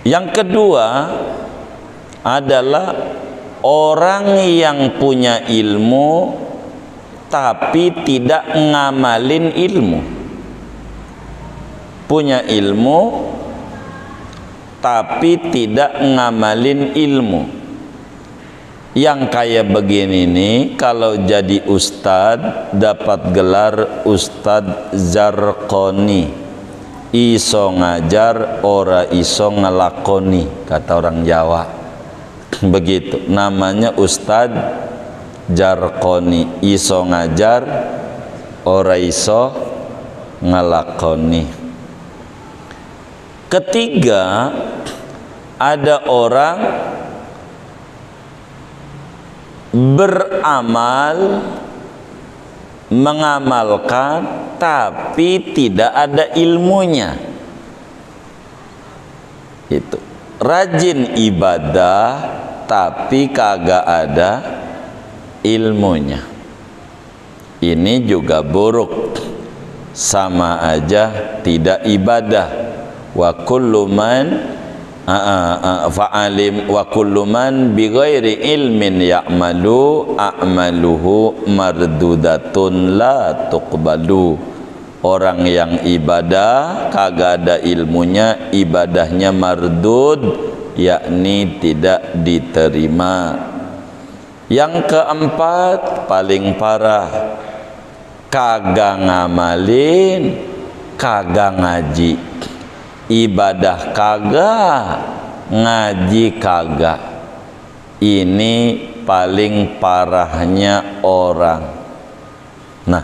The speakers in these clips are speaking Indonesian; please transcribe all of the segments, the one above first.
Yang kedua adalah orang yang punya ilmu tapi tidak ngamalin ilmu. Punya ilmu tapi tidak ngamalin ilmu. Yang kayak begini nih, kalau jadi ustad dapat gelar Ustad Zarqoni, iso ngajar ora iso ngelakoni, kata orang Jawa. Begitu namanya Ustad Zarqoni, iso ngajar ora iso ngelakoni. Ketiga, ada orang beramal, mengamalkan tapi tidak ada ilmunya. Itu rajin ibadah tapi kagak ada ilmunya. Ini juga buruk, sama aja tidak ibadah. Wa kullu man fa'alim wa kullu man bighairi ilmin ya'malu a'maluhu mardudatun la tuqbalu. Orang yang ibadah kagak ada ilmunya, ibadahnya mardud, yakni tidak diterima. Yang keempat paling parah, kagak ngamalin, kagak ngaji. Ibadah kagak, ngaji kagak. Ini paling parahnya orang. Nah,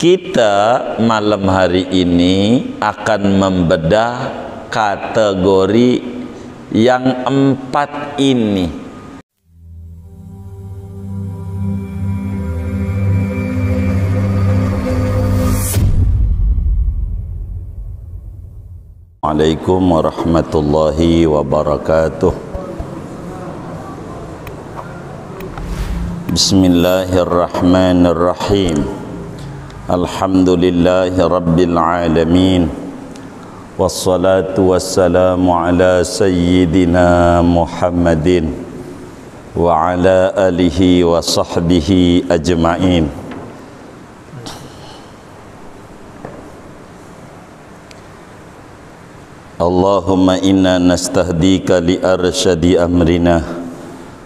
kita malam hari ini akan membedah kategori yang 4 ini. Assalamualaikum warahmatullahi wabarakatuh. Bismillahirrahmanirrahim. Alhamdulillahi rabbil alamin. Wassalatu wassalamu ala sayyidina Muhammadin wa ala alihi wa sahbihi ajma'in. Allahumma inna nastahdika li arsyadi amrina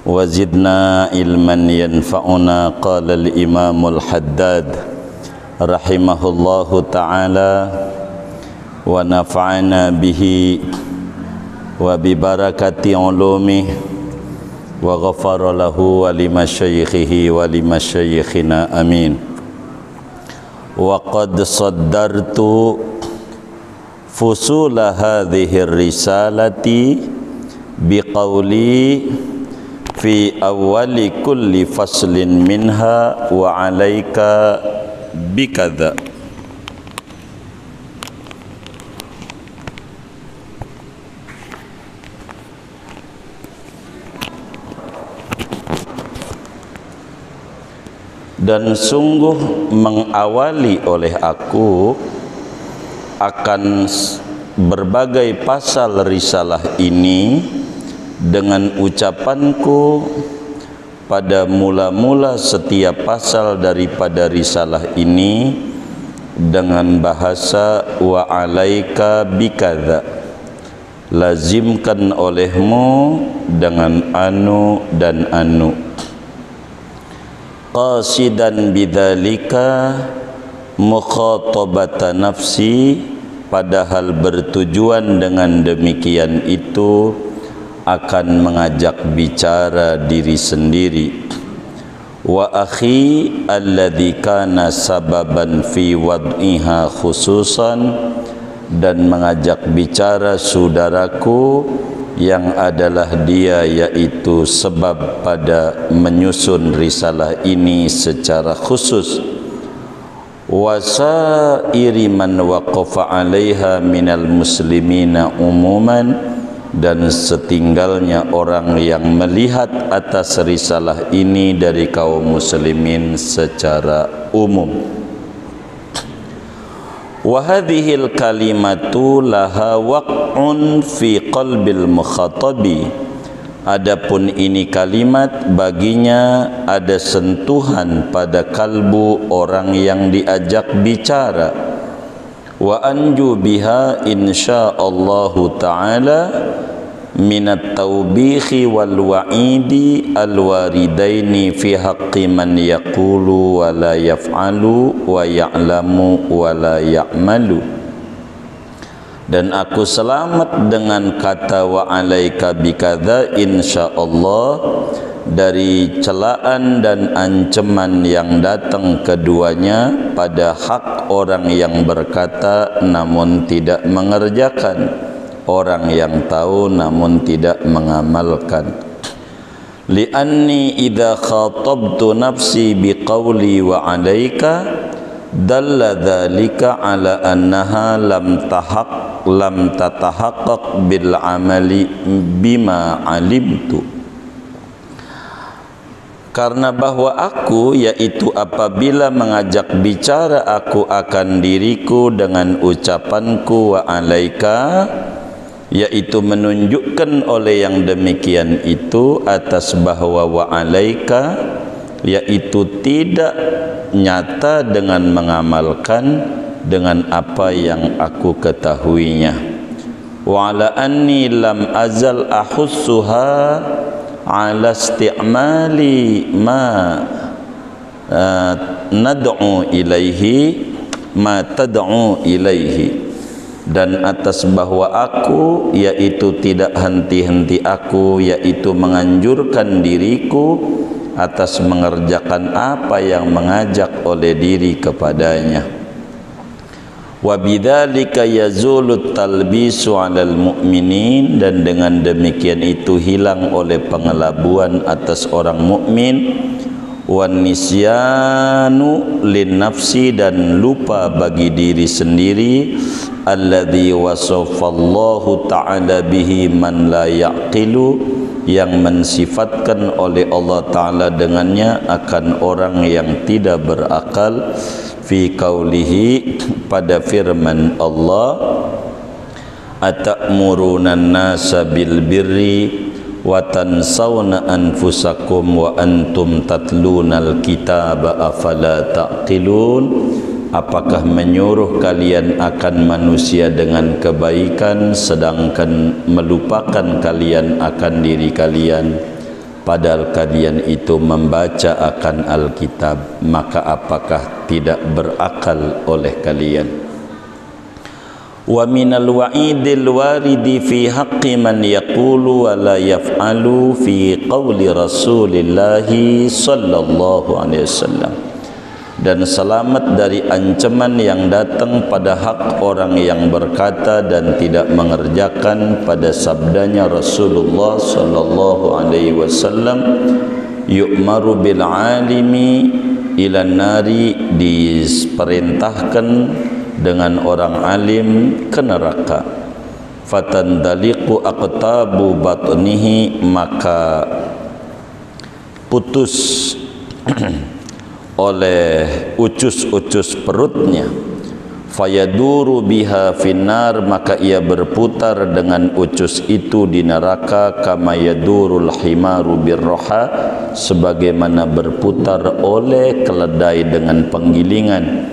wa zidna ilman yanfa'una. Qala al-imamul haddad rahimahullahu ta'ala wa nafa'ana bihi wa bibarakati ulumih wa ghafara lahu wa limasyayikhihi wa limasyayikhina amin. Wa qad saddartu fusula hadhihi risalati biqauli fi awwali kulli faslin minha wa alaika bikadha. Dan sungguh mengawali oleh aku akan berbagai pasal risalah ini dengan ucapanku pada mula-mula setiap pasal daripada risalah ini dengan bahasa wa alaika bikadza, lazimkan olehmu dengan anu dan anu. Qasidan bidzalika mukhatabata nafsi, padahal bertujuan dengan demikian itu akan mengajak bicara diri sendiri. Wa akhi alladzi kana sababan fi wad'iha khususan, dan mengajak bicara saudaraku yang adalah dia yaitu sebab pada menyusun risalah ini secara khusus. Wasairi man waqafa 'alaiha minal muslimina umuman, dan setinggalnya orang yang melihat atas risalah ini dari kaum muslimin secara umum. Wa hadhil kalimatu laha waq'un fi qalbil mukhatabi. Adapun ini kalimat baginya ada sentuhan pada kalbu orang yang diajak bicara. Wa anju biha insyaallahu ta'ala minat taubihi wal wa'idi al waridaini fi haqqi man yaqulu wa la yaf'alu wa ya'lamu wa la ya'malu. Dan aku selamat dengan kata wa alaika bikadza insyaallah dari celaan dan ancaman yang datang keduanya pada hak orang yang berkata namun tidak mengerjakan, orang yang tahu namun tidak mengamalkan. Li'anni idza khatabtu nafsi biqauli wa alaika dalla dzalika ala annaha lam tatahaqqaq bil amali bima alimtu. Karena bahwa aku, yaitu apabila mengajak bicara aku akan diriku dengan ucapanku wa alaika, yaitu menunjukkan oleh yang demikian itu atas bahwa wa alaika, yaitu tidak nyata dengan mengamalkan dengan apa yang aku ketahuinya. Wa ala anni lam azal ahussuha ala isti'mali ma nad'u ilaihi ma tad'u ilaihi. Dan atas bahwa aku, yaitu tidak henti-henti aku, yaitu menganjurkan diriku atas mengerjakan apa yang mengajak oleh diri kepadanya. Wa bidzalika yazulut talbisu 'alal mu'minin, dan dengan demikian itu hilang oleh pengelabuan atas orang mukmin, wan nisyanu lin nafsi, dan lupa bagi diri sendiri, alladzi wasafallahu ta'ala bihi man la yaqilu, yang mensifatkan oleh Allah Ta'ala dengannya akan orang yang tidak berakal, fi qaulihi, pada firman Allah, atamuruna an-nasa bil birri wa tansawna anfusakum wa antum tatlunal kitaba afala taqilun. Apakah menyuruh kalian akan manusia dengan kebaikan sedangkan melupakan kalian akan diri kalian, padahal kalian itu membaca akan Alkitab, maka apakah tidak berakal oleh kalian? Wa minal wa'idil waridi fi haqqi man yaqulu wa la yaf'alu fi qawli Rasulillahi sallallahu alaihi wasallam. Dan selamat dari ancaman yang datang pada hak orang yang berkata dan tidak mengerjakan pada sabdanya Rasulullah sallallahu alaihi wasallam, yu'maru bil alimi ilan nari, diperintahkan dengan orang alim ke neraka. Fatandaliqu aqtabu batnihi, maka putus oleh ucus-ucus perutnya. Fayaduru biha finnar, maka ia berputar dengan ucus itu di neraka. Kama yadurul himaru birroha, sebagaimana berputar oleh keledai dengan penggilingan.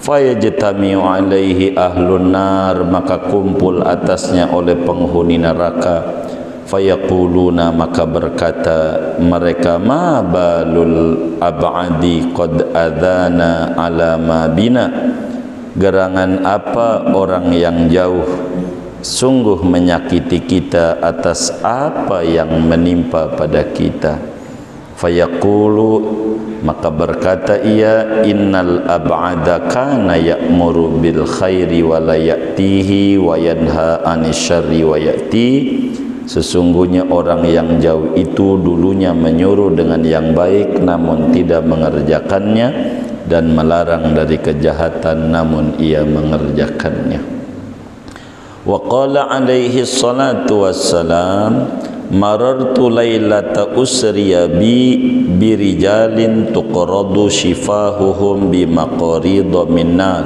Fayajtami'u alaihi ahlun nar, maka kumpul atasnya oleh penghuni neraka. Fayaquluna, maka berkata mereka, ma balul ab'adi qad adhana ala ma bina, gerangan apa orang yang jauh sungguh menyakiti kita atas apa yang menimpa pada kita. Fayaqulu, maka berkata ia, innal ab'ada kana ya'muru bil khairi wa la ya'tihi wa yanha anis syarri wa ya'ti. Sesungguhnya orang yang jauh itu dulunya menyuruh dengan yang baik namun tidak mengerjakannya, dan melarang dari kejahatan namun ia mengerjakannya. Wa qala alaihi salatu wassalam, marartu lailata usriya bi birijalin tuqradu shifahuhum bi maqarid min nar.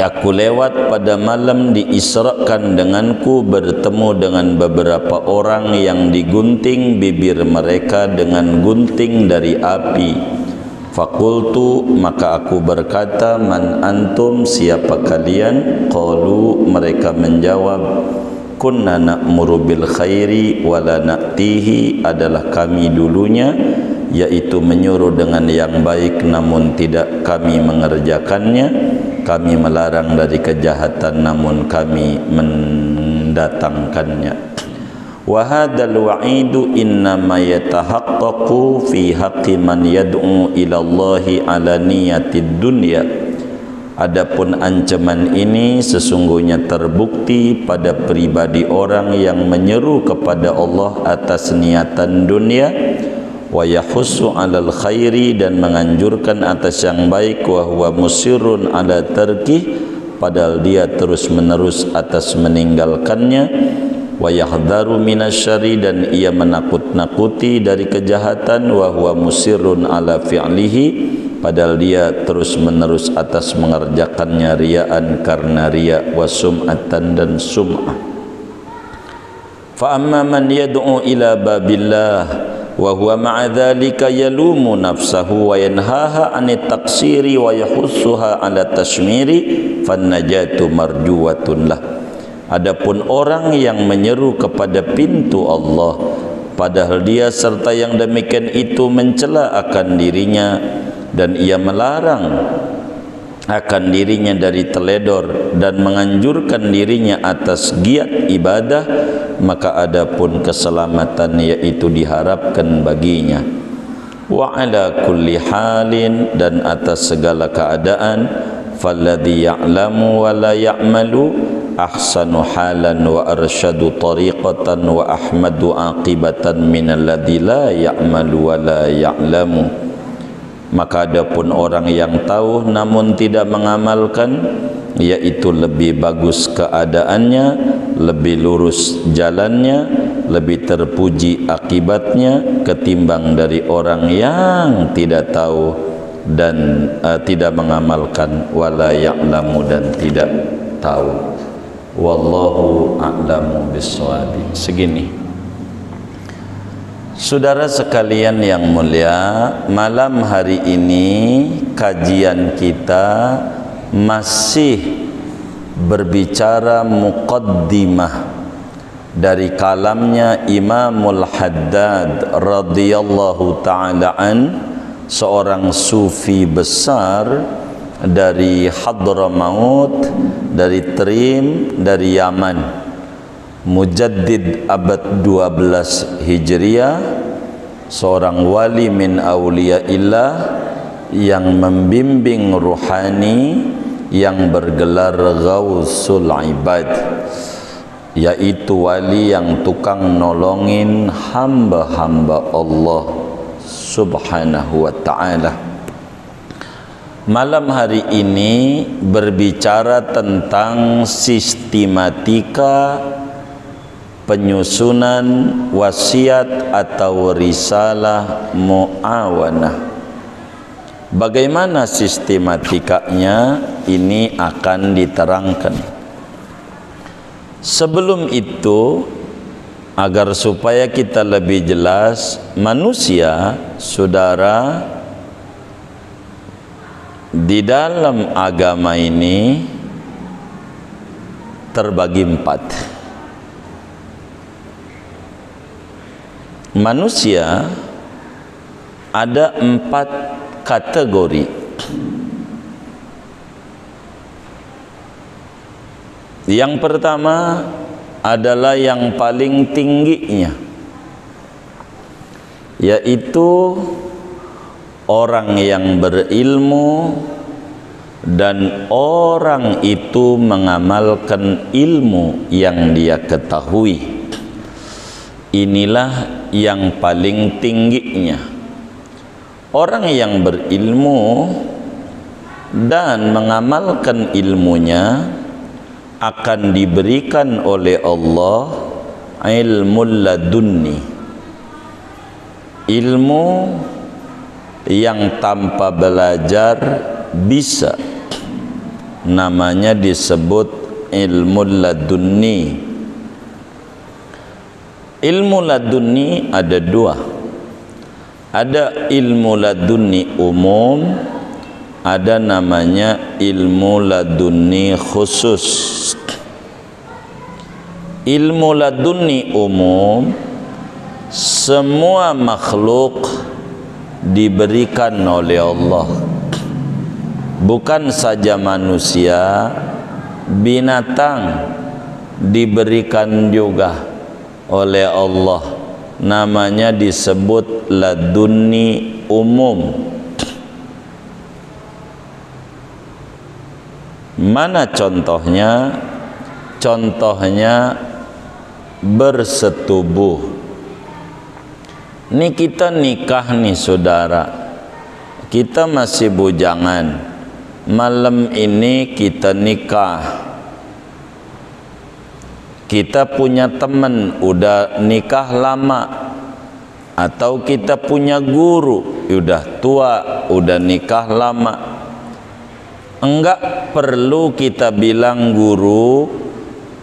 Aku lewat pada malam diisrakan denganku bertemu dengan beberapa orang yang digunting bibir mereka dengan gunting dari api. Fakultu, maka aku berkata, man antum, siapa kalian? Qalu, mereka menjawab, kunna na'muru bil khairi wala na'tihi, adalah kami dulunya, yaitu menyuruh dengan yang baik namun tidak kami mengerjakannya. Kami melarang dari kejahatan namun kami mendatangkannya. Wa hadzal wa'idu innama yatahaqqaqu fi haqqi man yad'u ila Allahi ala niyatid dunya. Adapun ancaman ini sesungguhnya terbukti pada pribadi orang yang menyeru kepada Allah atas niatan dunia, wa yahussu 'alal khairi, dan menganjurkan atas yang baik, wa huwa musirrun 'ala tarkih, padahal dia terus-menerus atas meninggalkannya, wa yahdharu minasyarri, dan ia menakut-nakuti dari kejahatan, wa huwa musirrun 'ala fi'lihi, padahal dia terus-menerus atas mengerjakannya riya'an, karena riya', wa sum'atan, dan sum'ah. Fa amma man yad'u ila babillah wa huwa ma'a dhalika yalumu nafsahu wa yanhaha 'anit taqsiri wa yahussuha 'ala tashmiri fannajatu marjuwatun lah. Adapun orang yang menyeru kepada pintu Allah padahal dia serta yang demikian itu mencela akan dirinya, dan ia melarang akan dirinya dari teledor dan menganjurkan dirinya atas giat ibadah, maka adapun keselamatan yaitu diharapkan baginya. Wa ala kulli halin, dan atas segala keadaan, falladhi ya'lamu wa la ya'malu ahsanu halan wa arsyadu tariqatan wa ahmadu aqibatan minalladhi la ya'malu wa la ya'lamu. Maka adapun orang yang tahu namun tidak mengamalkan, yaitu lebih bagus keadaannya, lebih lurus jalannya, lebih terpuji akibatnya ketimbang dari orang yang tidak tahu dan tidak mengamalkan, wala ya'lamu, dan tidak tahu. Wallahu a'lamu bissawab. Segini. Saudara sekalian yang mulia, malam hari ini kajian kita masih berbicara muqaddimah dari kalamnya Imamul Haddad radhiyallahu ta'ala an, seorang sufi besar dari Hadramaut, dari Trim, dari Yaman, mujaddid abad 12 Hijriah, seorang wali min awliyaillah yang membimbing ruhani yang bergelar Ghausul Ibad, yaitu wali yang tukang nolongin hamba-hamba Allah subhanahu wa ta'ala. Malam hari ini berbicara tentang sistematika penyusunan wasiat atau risalah muawanah. Bagaimana sistematikanya ini akan diterangkan. Sebelum itu, agar supaya kita lebih jelas, manusia, saudara, di dalam agama ini terbagi 4. Manusia ada 4 kategori. Yang pertama adalah yang paling tingginya, yaitu orang yang berilmu dan orang itu mengamalkan ilmu yang dia ketahui. Inilah yang paling tingginya. Orang yang berilmu dan mengamalkan ilmunya akan diberikan oleh Allah ilmul ladunni, ilmu yang tanpa belajar bisa namanya disebut ilmu ladunni. Ilmu ladunni ada dua. Ada ilmu ladunni umum, ada namanya ilmu ladunni khusus. Ilmu ladunni umum, semua makhluk diberikan oleh Allah, bukan saja manusia, binatang diberikan juga oleh Allah, namanya disebut ladunni umum. Mana contohnya? Contohnya bersetubuh. Ini kita nikah nih saudara, kita masih bujangan, malam ini kita nikah. Kita punya teman udah nikah lama, atau kita punya guru udah tua, udah nikah lama. Enggak perlu kita bilang guru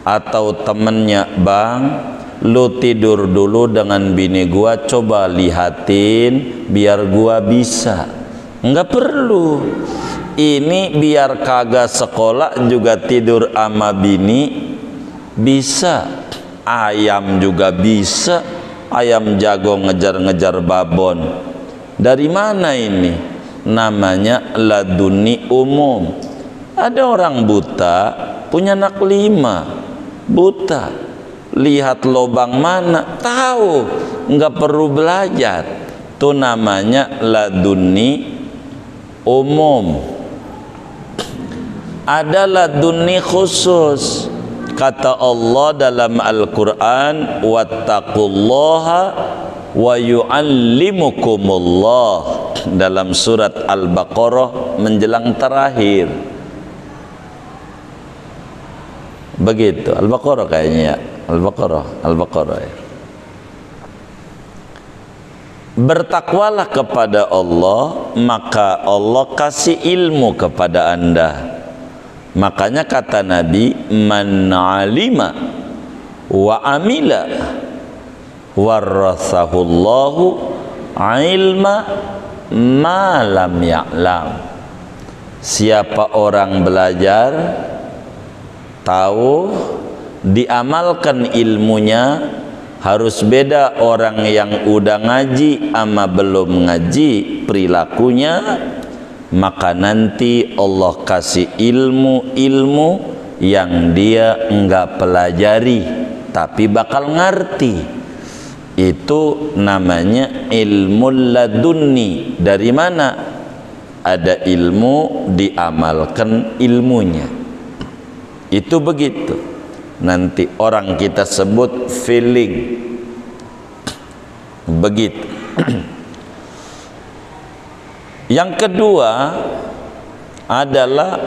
atau temennya, bang, lu tidur dulu dengan bini gua, coba lihatin biar gua bisa. Enggak perlu. Ini biar kagak sekolah juga tidur sama bini bisa. Ayam juga bisa. Ayam jago ngejar-ngejar babon. Dari mana ini? Namanya laduni umum. Ada orang buta punya anak 5, buta, lihat lobang mana tahu, nggak perlu belajar. Itu namanya laduni umum. Ada laduni khusus. Kata Allah dalam Al-Quran, wattaqullaha wa yu'allimukumullah, dalam surat Al-Baqarah menjelang terakhir. Begitu, Al-Baqarah kayaknya ya. Al-Baqarah ya. Bertakwalah kepada Allah, maka Allah kasih ilmu kepada Anda. Makanya kata Nabi, man alima wa amila warasahullahu ilma ma lam ya'lam. Siapa orang belajar, tahu, diamalkan ilmunya, harus beda orang yang udah ngaji sama belum ngaji perilakunya. Maka nanti Allah kasih ilmu-ilmu yang dia enggak pelajari tapi bakal ngerti. Itu namanya ilmu ladunni. Dari mana? Ada ilmu, diamalkan ilmunya. Itu begitu. Nanti orang kita sebut feeling. Begitu. Yang kedua adalah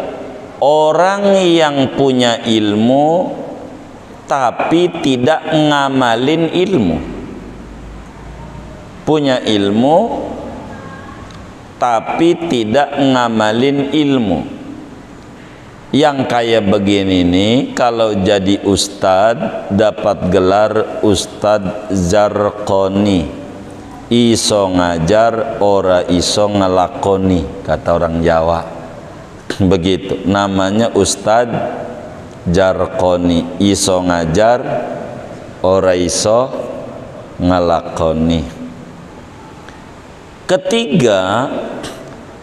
orang yang punya ilmu tapi tidak ngamalin ilmu. Punya ilmu tapi tidak ngamalin ilmu. Yang kayak begini nih, kalau jadi ustad dapat gelar Ustad Zarqoni. Iso ngajar, ora iso ngelakoni, kata orang Jawa. Begitu, namanya Ustad Zarqoni. Iso ngajar, ora iso ngelakoni. Ketiga,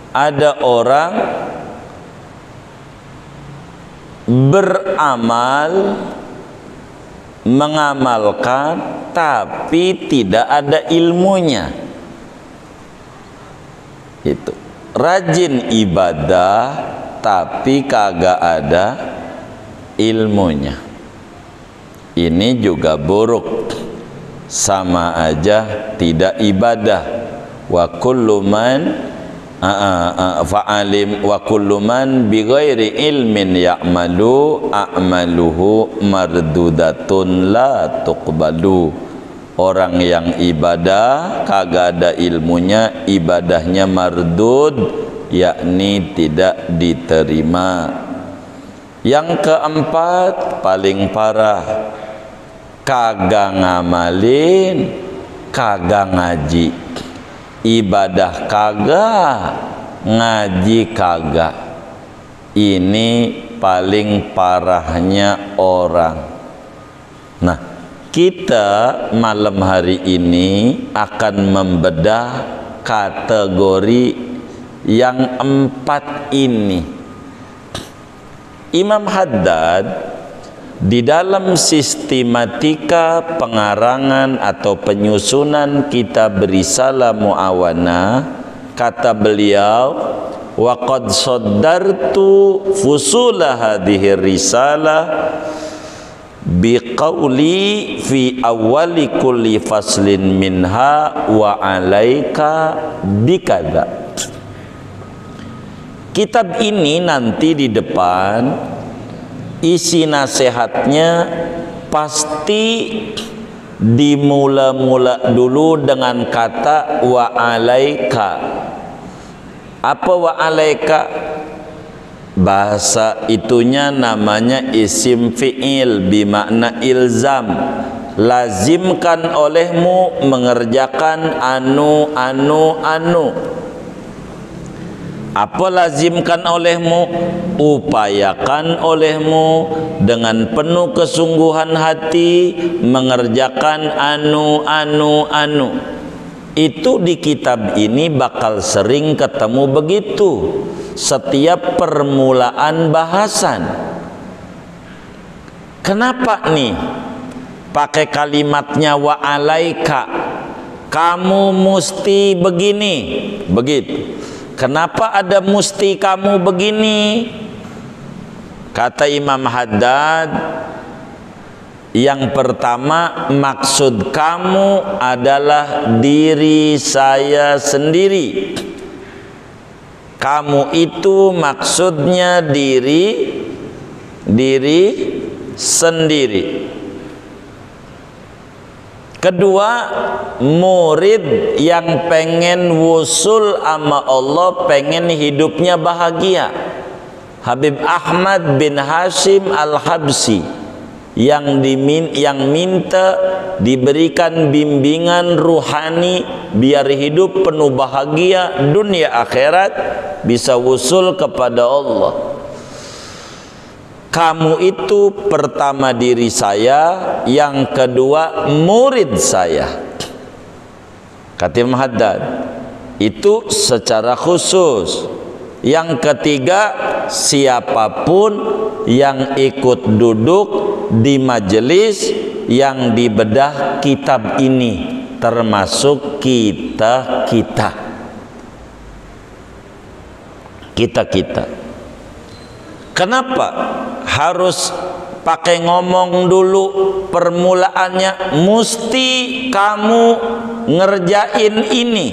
ada orang beramal, mengamalkan tapi tidak ada ilmunya. Itu rajin ibadah tapi kagak ada ilmunya. Ini juga buruk, sama aja tidak ibadah. Wa kullu man fa'alim wa kullu man bighairi ilmin ya'malu a'maluhu mardudatun la tuqbalu. Orang yang ibadah kagak ada ilmunya, ibadahnya mardud, yakni tidak diterima. Yang keempat paling parah, kagak ngamalin, kagak ngaji, ibadah kagak, ngaji kagak. Ini paling parahnya orang. Nah, kita malam hari ini akan membedah kategori yang empat ini. Imam Haddad di dalam sistematika pengarangan atau penyusunan kitab Risalah Mu'awana, kata beliau, wa qad saddartu fusula hadhihi risalah biqauli fi awwali kulli faslin minha wa alaika bikadza. Kitab ini nanti di depan isi nasihatnya pasti dimula-mula dulu dengan kata wa alaika. Apa wa alaika? Bahasa itunya namanya isim fi'il bimakna ilzam. Lazimkan olehmu mengerjakan anu. Apa lazimkan olehmu? Upayakan olehmu dengan penuh kesungguhan hati mengerjakan anu. Itu di kitab ini bakal sering ketemu begitu setiap permulaan bahasan. Kenapa nih pakai kalimatnya wa alaika? Kamu mesti begini, begitu. Kenapa ada mesti kamu begini? Kata Imam Haddad, yang pertama, maksud kamu adalah diri saya sendiri. Kamu itu maksudnya diri sendiri. Kedua, murid yang pengen wusul sama Allah, pengen hidupnya bahagia. Habib Ahmad bin Hashim Al-Habsyi yang minta diberikan bimbingan ruhani biar hidup penuh bahagia dunia akhirat, bisa wusul kepada Allah. Kamu itu pertama diri saya, yang kedua murid saya. Kata Imam Haddad, itu secara khusus. Yang ketiga, siapapun yang ikut duduk di majelis yang dibedah kitab ini, termasuk kita. Kenapa harus pakai ngomong dulu permulaannya? Mesti kamu ngerjain ini,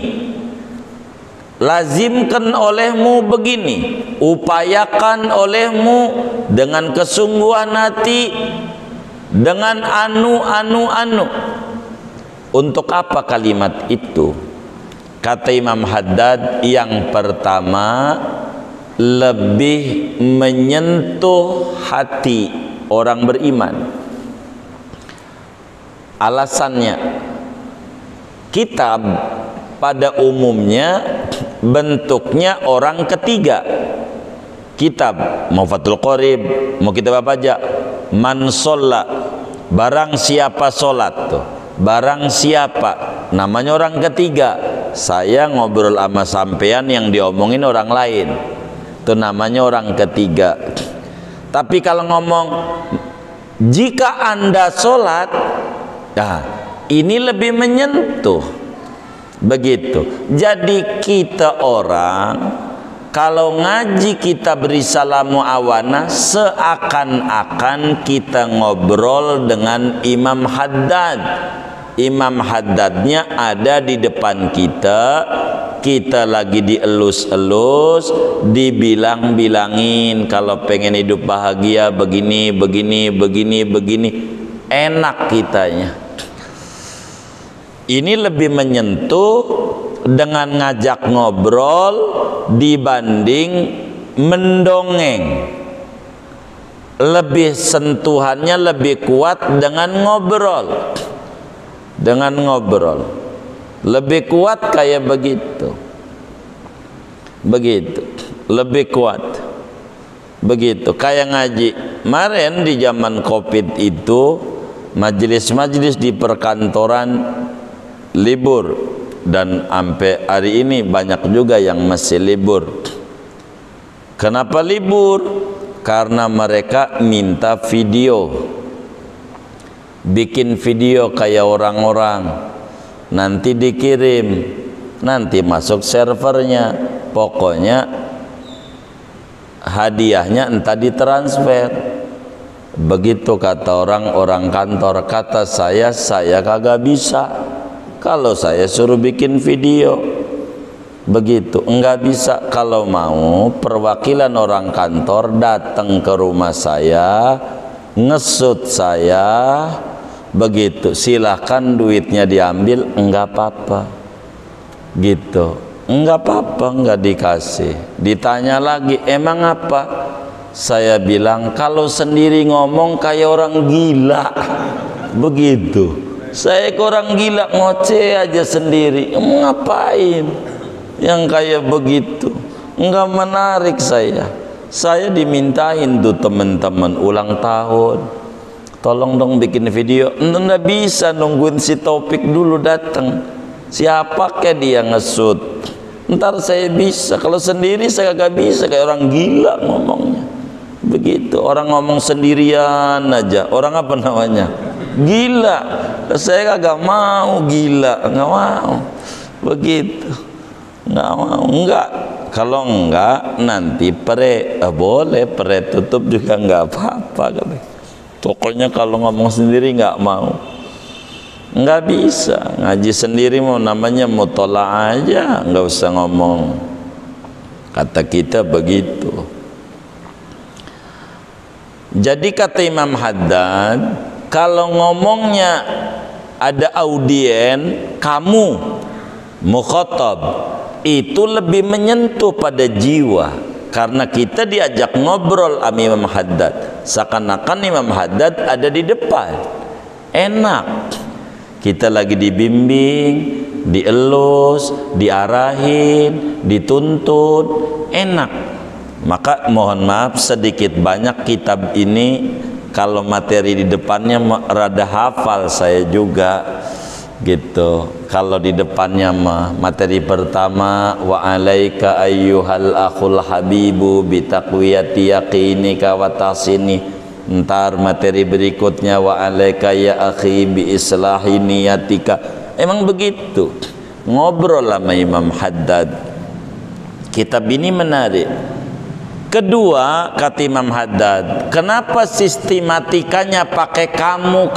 lazimkan olehmu begini, upayakan olehmu dengan kesungguhan hati, dengan anu. Untuk apa kalimat itu? Kata Imam Haddad, yang pertama, lebih menyentuh hati orang beriman. Alasannya, kitab pada umumnya bentuknya orang ketiga. Kitab mau Fathul Qorib, mau kitab apa aja, man sholla, barang siapa sholat tuh, barang siapa, namanya orang ketiga. Saya ngobrol sama sampean yang diomongin orang lain, itu namanya orang ketiga. Tapi kalau ngomong jika Anda sholat, nah ini lebih menyentuh. Begitu. Jadi kita orang kalau ngaji kitab Risalah Mu'awana seakan-akan kita ngobrol dengan Imam Haddad. Imam Haddadnya ada di depan kita, kita lagi dielus-elus, dibilang-bilangin kalau pengen hidup bahagia begini, enak kitanya. Ini lebih menyentuh dengan ngajak ngobrol dibanding mendongeng. lebih sentuhannya lebih kuat dengan ngobrol, lebih kuat kayak begitu, lebih kuat begitu kayak ngaji. Kemarin di zaman Covid itu majelis-majelis di perkantoran libur, dan sampai hari ini banyak juga yang masih libur. Kenapa libur? Karena mereka minta video, bikin video kayak orang-orang, nanti dikirim, nanti masuk servernya, pokoknya hadiahnya entah ditransfer. Begitu kata orang-orang kantor. Kata saya kagak bisa kalau saya suruh bikin video. Begitu, enggak bisa. Kalau mau perwakilan orang kantor datang ke rumah saya, ngesut saya, begitu, silahkan duitnya diambil, enggak apa-apa, gitu, enggak apa-apa, enggak dikasih. Ditanya lagi, emang apa? Saya bilang, kalau sendiri ngomong kayak orang gila, begitu. Saya ke orang gila, ngoceh aja sendiri, mau ngapain? Yang kayak begitu enggak menarik. Saya dimintain tuh teman-teman ulang tahun, tolong dong bikin video. Enggak bisa, nungguin si Taufik dulu datang. Siapa ke dia ngesut, ntar saya bisa. Kalau sendiri saya gak bisa, kayak orang gila ngomongnya. Begitu, orang ngomong sendirian aja, orang apa namanya, gila. Saya kagak mau gila, nggak mau. Begitu, nggak mau. Enggak, kalau enggak nanti boleh pere tutup juga nggak apa-apa. Pokoknya kalau ngomong sendiri nggak mau, nggak bisa. Ngaji sendiri mau namanya mutola'ah aja, nggak usah ngomong. Kata kita begitu. Jadi kata Imam Haddad, kalau ngomongnya ada audien, kamu mukhatab, itu lebih menyentuh pada jiwa. Karena kita diajak ngobrol sama Imam Haddad, seakan-akan Imam Haddad ada di depan. Enak, kita lagi dibimbing, dielus, diarahin, dituntun, enak. Maka mohon maaf, sedikit banyak kitab ini kalau materi di depannya rada hafal saya juga gitu. Kalau di depannya mah materi pertama, wa alaika ayyuhal akhul habibu bitaqwiyati yaqinika wa tasini. Ntar materi berikutnya, wa alaika ya akhi bi islahi niyatika. Emang begitu ngobrol sama Imam Haddad. Kitab ini menarik. Kedua, kata Imam Haddad, kenapa sistematikanya pakai kamu?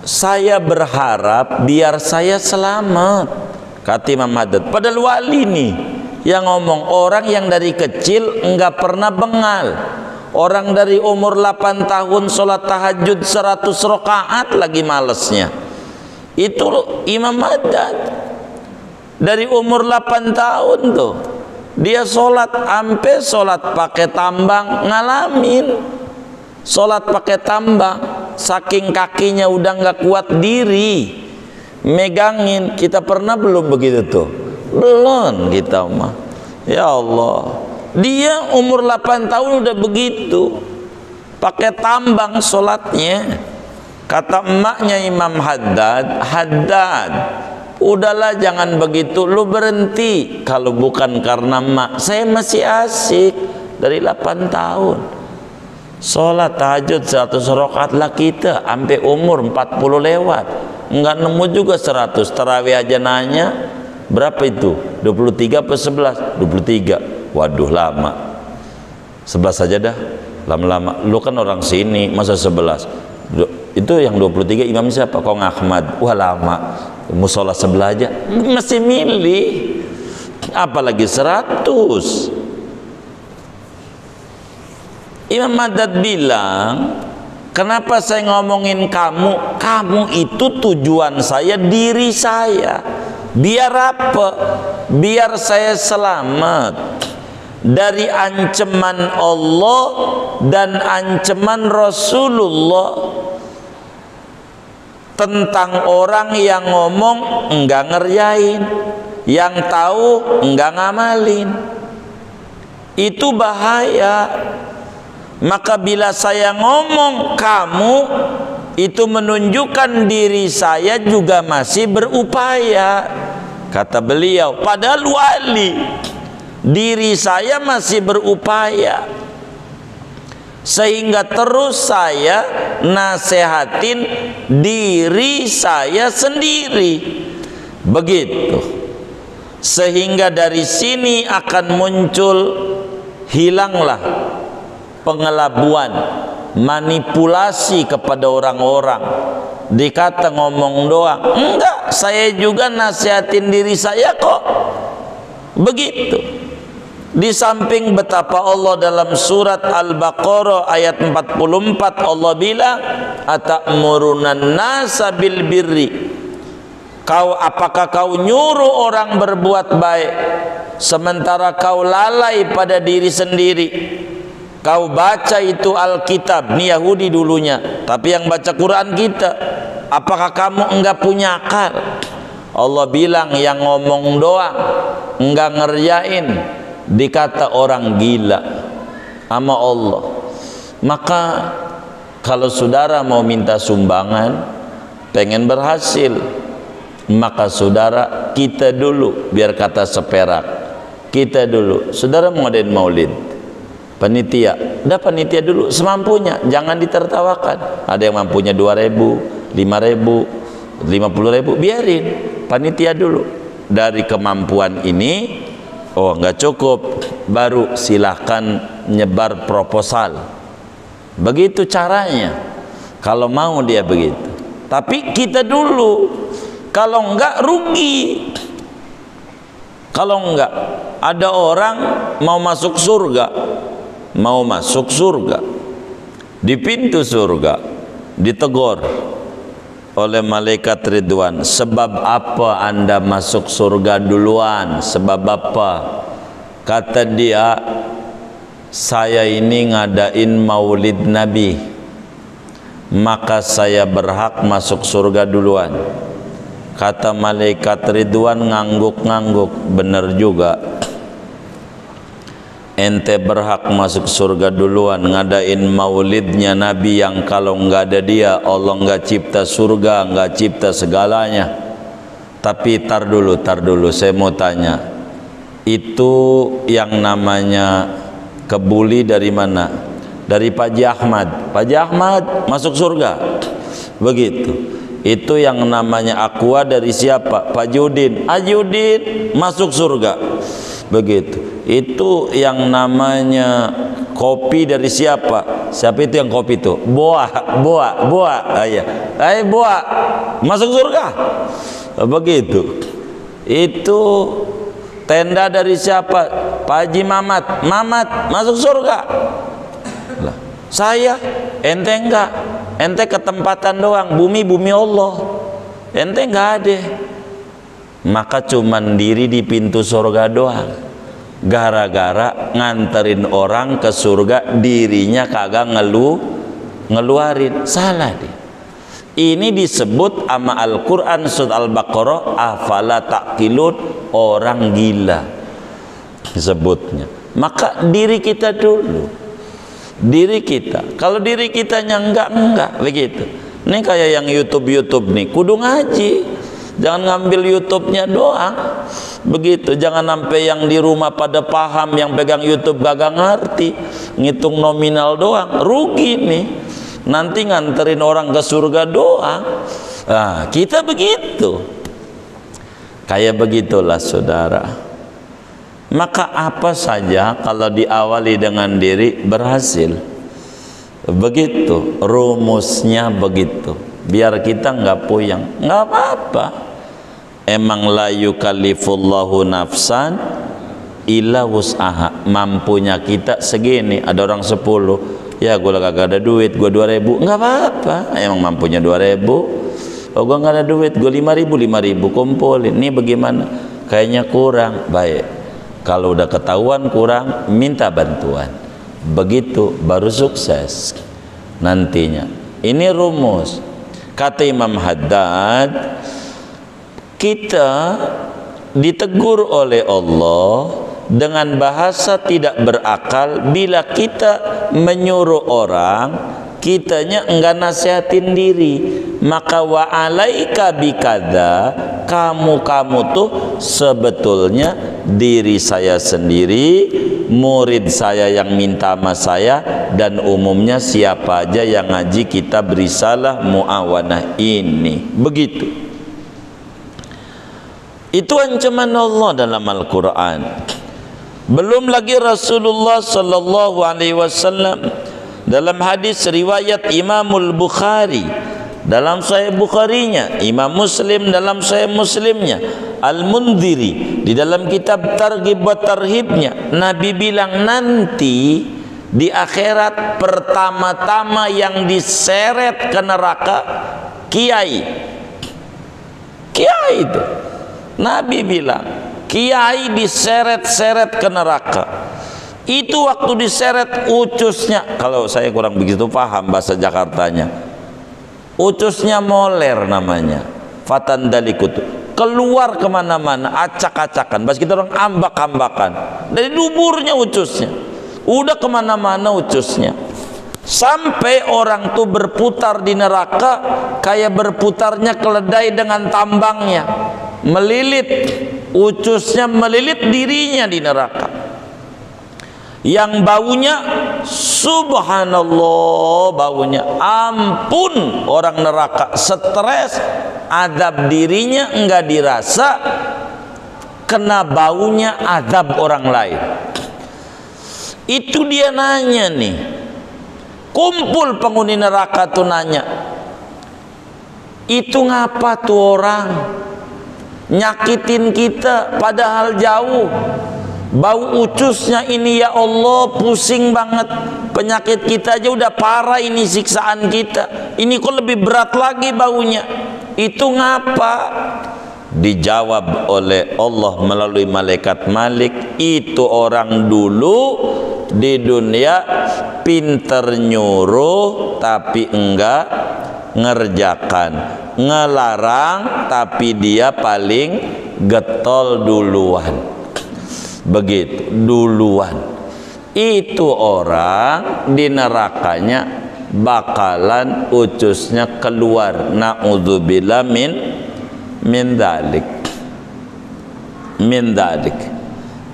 Saya berharap biar saya selamat, kata Imam Haddad. Padahal wali nih yang ngomong, orang yang dari kecil enggak pernah bengal. Orang dari umur 8 tahun sholat tahajud 100 rakaat lagi malesnya. Itu Imam Haddad. Dari umur 8 tahun tuh dia sholat, ampe sholat pakai tambang, ngalamin sholat pakai tambang, saking kakinya udah nggak kuat diri megangin. Kita pernah belum begitu tuh? Belum kita mah. Ya Allah, dia umur 8 tahun udah begitu pakai tambang sholatnya. Kata emaknya Imam Haddad, Haddad, udahlah jangan begitu, lu berhenti. Kalau bukan karena mak, saya masih asik dari 8 tahun sholat tahajud 100 rakaat lah kita sampai umur 40 lewat, enggak nemu juga 100. Tarawih aja nanya berapa itu, 23 apa 11? 23. Waduh lama, 11 aja dah lama-lama. Lu kan orang sini, masa 11? Itu yang 23 imam siapa? Kong Ahmad. Wah lama, musola sebelah aja masih milih, apalagi 100. Imam Haddad bilang, kenapa saya ngomongin kamu? Kamu itu tujuan saya, diri saya. Biar apa? Biar saya selamat. dari ancaman Allah dan ancaman Rasulullah tentang orang yang ngomong enggak ngerjain, yang tahu enggak ngamalin. Itu bahaya. Maka bila saya ngomong kamu, itu menunjukkan diri saya juga masih berupaya. Kata beliau, padahal wali, diri saya masih berupaya, sehingga terus saya nasehatin diri saya sendiri. Begitu. Sehingga dari sini akan muncul, hilanglah pengelabuan, manipulasi kepada orang-orang. Dikata ngomong doang, enggak, saya juga nasihatin diri saya kok. Begitu. Di samping betapa Allah dalam surat Al-Baqarah ayat 44 Allah bilang, atamurun nasa bil birri, apakah kau nyuruh orang berbuat baik sementara kau lalai pada diri sendiri? Kau baca itu Alkitab, ini Yahudi dulunya, tapi yang baca Quran kita. Apakah kamu enggak punya akal? Allah bilang yang ngomong doang, enggak ngerjain, dikata orang gila sama Allah. Maka kalau saudara mau minta sumbangan, pengen berhasil, maka saudara kita dulu, biar kata seperak, kita dulu. Saudara mau ngadain maulid, panitia, udah panitia dulu semampunya, jangan ditertawakan. Ada yang mampunya 2.000, 5.000, 50.000, biarin, panitia dulu. Dari kemampuan ini, oh nggak cukup, baru silahkan nyebar proposal. Begitu caranya, kalau mau dia begitu. Tapi kita dulu, kalau enggak rugi. Kalau enggak, ada orang mau masuk surga, di pintu surga ditegur oleh malaikat Ridwan, sebab apa anda masuk surga duluan? Sebab apa? Kata dia, saya ini ngadain maulid Nabi, maka saya berhak masuk surga duluan. Kata malaikat Ridwan ngangguk-ngangguk, bener juga, ente berhak masuk surga duluan, ngadain maulidnya Nabi yang kalau nggak ada dia Allah nggak cipta surga, nggak cipta segalanya. Tapi tar dulu, saya mau tanya, itu yang namanya kebuli dari mana? Dari Pak Haji Ahmad. Pak Haji Ahmad masuk surga, begitu. Itu yang namanya aqua dari siapa? Pak Judin. Ajudin masuk surga, begitu. Itu yang namanya kopi dari siapa? Siapa itu yang kopi itu? Boa. Iya. Boa masuk surga, begitu. Itu tenda dari siapa? Pak Haji Mamat masuk surga. Lah, saya, ente enggak. Ente ketempatan doang, bumi Allah, ente enggak ada. Maka cuman diri di pintu surga doang, gara-gara nganterin orang ke surga, dirinya kagak ngeluarin. Salah dia. Ini disebut sama Al-Quran surat Al-Baqarah, afala ta'qilun, orang gila disebutnya. Maka diri kita dulu, diri kita. Kalau diri kitanya enggak begitu. Ini kayak yang YouTube nih, kudu ngaji, jangan ngambil YouTube-nya doang, begitu. Jangan sampai yang di rumah pada paham, yang pegang YouTube gak ngerti, ngitung nominal doang, rugi nih. Nanti nganterin orang ke surga doang. Nah, kita begitu. Kayak begitulah saudara. Maka apa saja kalau diawali dengan diri berhasil. Begitu rumusnya, begitu. Biar kita nggak puyeng, nggak apa-apa. Emang la yukallifullahu nafsan illa wus'aha. Mampunya kita segini. Ada orang 10, ya gue kagak ada duit, gue 2.000, nggak apa-apa. Emang mampunya 2.000. Oh gue nggak ada duit, gue 5.000 kumpulin. Ini bagaimana? Kayaknya kurang, baik. Kalau udah ketahuan kurang, minta bantuan. Begitu baru sukses nantinya. Ini rumus. Kata Imam Haddad, kita ditegur oleh Allah dengan bahasa tidak berakal bila kita menyuruh orang, kitanya enggak nasihatin diri. Maka wa alaika bikadza, kamu tuh sebetulnya diri saya sendiri, murid saya yang minta sama saya, dan umumnya siapa aja yang ngaji kitab risalah muawanah ini. Begitu. Itu ancaman Allah dalam Al-Quran. Belum lagi Rasulullah sallallahu alaihi wasallam dalam hadis riwayat Imamul Bukhari dalam Sahih Bukharinya, Imam Muslim dalam Sahih Muslimnya, Al-Mundhiri di dalam kitab Targhib wa Tarhibnya, Nabi bilang nanti di akhirat pertama-tama yang diseret ke neraka kiai. Kiai itu Nabi bilang kiai diseret-seret ke neraka. Itu waktu diseret ucusnya, kalau saya kurang begitu paham bahasa Jakartanya, ucusnya moler namanya, fatan dalikut, keluar kemana-mana, acak-acakan, bahasa kita orang ambak-ambakan, dari duburnya ucusnya, udah kemana-mana ucusnya, sampai orang tuh berputar di neraka kayak berputarnya keledai dengan tambangnya, melilit ucusnya, melilit dirinya di neraka, yang baunya subhanallah, baunya ampun, orang neraka stres, adab dirinya enggak dirasa, kena baunya adab orang lain. Itu dia nanya nih, kumpul penghuni neraka tuh nanya, itu ngapa tuh orang nyakitin kita padahal jauh, bau ucusnya ini ya Allah pusing banget, penyakit kita aja udah parah, ini siksaan kita, ini kok lebih berat lagi baunya, itu ngapa? Dijawab oleh Allah melalui malaikat Malik, itu orang dulu di dunia pinter nyuruh tapi enggak ngerjakan, ngelarang tapi dia paling getol duluan. Begitu duluan, itu orang di nerakanya bakalan ucusnya keluar. Na'udzubillah min dalik.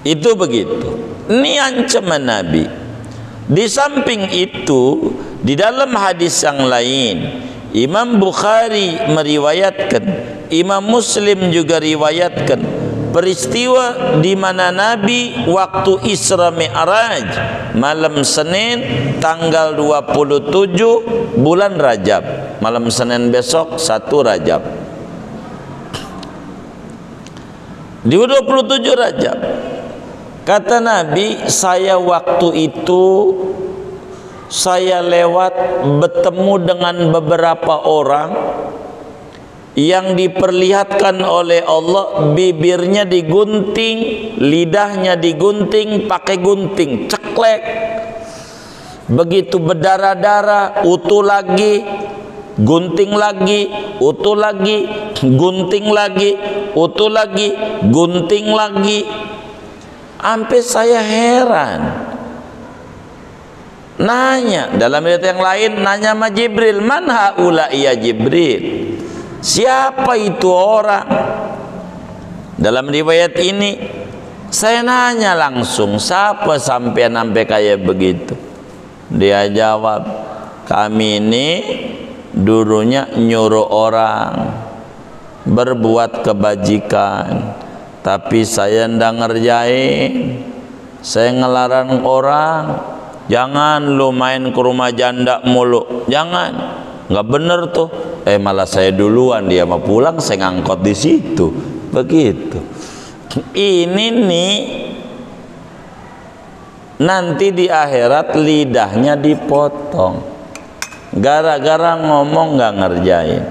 Itu begitu. Ini ancaman Nabi. Di samping itu, di dalam hadis yang lain, Imam Bukhari meriwayatkan, Imam Muslim juga riwayatkan peristiwa di mana Nabi waktu Isra Mi'raj malam Senin tanggal 27 bulan Rajab, malam Senin besok 1 Rajab, di 27 Rajab, kata Nabi, saya waktu itu saya lewat bertemu dengan beberapa orang yang diperlihatkan oleh Allah bibirnya digunting, lidahnya digunting pakai gunting, ceklek, begitu berdarah-darah, utuh lagi, gunting lagi, utuh lagi, gunting lagi, utuh lagi, gunting lagi, sampai saya heran. Nanya dalam riwayat yang lain, nanya sama Jibril, man haula ya Jibril, siapa itu orang? Dalam riwayat ini saya nanya langsung, siapa sampai kayak begitu? Dia jawab, kami ini dulunya nyuruh orang berbuat kebajikan, tapi saya ndak ngerjain. Saya ngelarang orang, jangan lu main ke rumah janda mulu, jangan, nggak bener tuh. Malah saya duluan, dia mau pulang saya ngangkot di situ, begitu. Ini nih nanti di akhirat lidahnya dipotong gara-gara ngomong nggak ngerjain.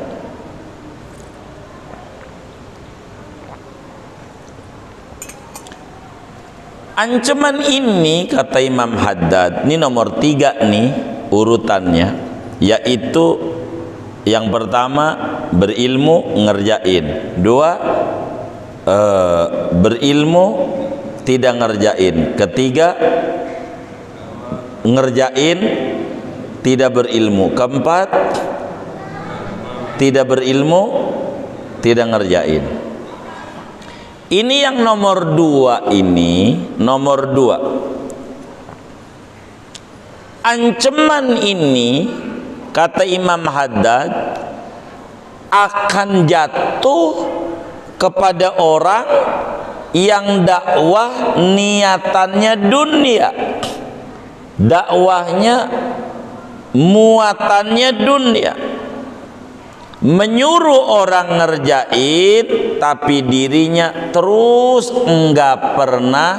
Ancaman ini kata Imam Haddad, ini nomor 3 nih urutannya, yaitu yang pertama berilmu ngerjain, 2 berilmu tidak ngerjain, ketiga ngerjain tidak berilmu, keempat tidak berilmu tidak ngerjain. Ini yang nomor 2 ini, nomor 2. Ancaman ini kata Imam Haddad akan jatuh kepada orang yang dakwah niatannya dunia, dakwahnya muatannya dunia, menyuruh orang ngerjain tapi dirinya terus enggak pernah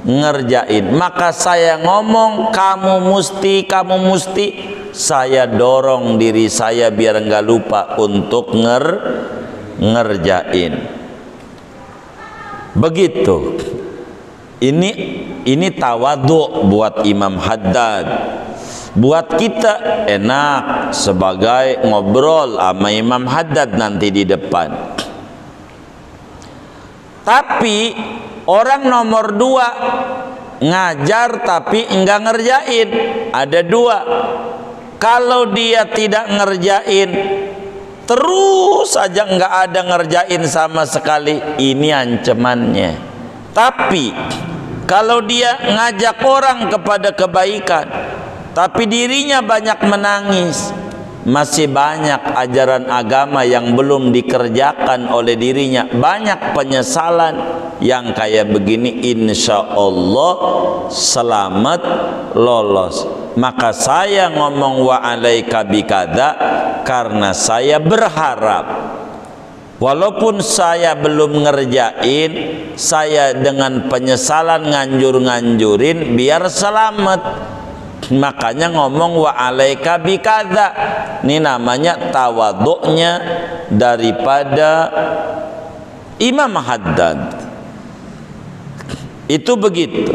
ngerjain. Maka saya ngomong kamu mesti, saya dorong diri saya biar enggak lupa untuk ngerjain. Begitu. Ini tawadhu buat Imam Haddad. Buat kita enak sebagai ngobrol sama Imam Haddad nanti di depan. Tapi orang nomor 2 ngajar tapi enggak ngerjain. Ada 2. Kalau dia tidak ngerjain, terus saja enggak ada ngerjain sama sekali, ini ancamannya. Tapi kalau dia ngajak orang kepada kebaikan tapi dirinya banyak menangis, masih banyak ajaran agama yang belum dikerjakan oleh dirinya, banyak penyesalan, yang kayak begini insya Allah selamat lolos. Maka saya ngomong wa alaika bikada karena saya berharap walaupun saya belum ngerjain, saya dengan penyesalan nganjurin biar selamat. Makanya ngomong wa alaika bikadza. Ini namanya tawadhu'nya daripada Imam Haddad. Itu begitu.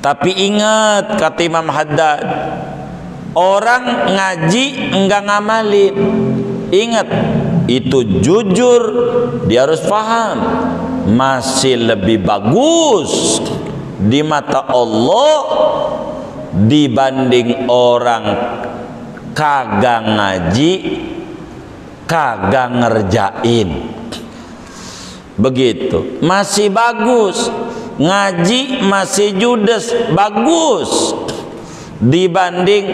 Tapi ingat kata Imam Haddad, orang ngaji enggak ngamalin. Ingat, itu jujur, dia harus paham. Masih lebih bagus di mata Allah dibanding orang kagak ngaji, kagak ngerjain. Begitu, masih bagus. Ngaji masih judes, bagus dibanding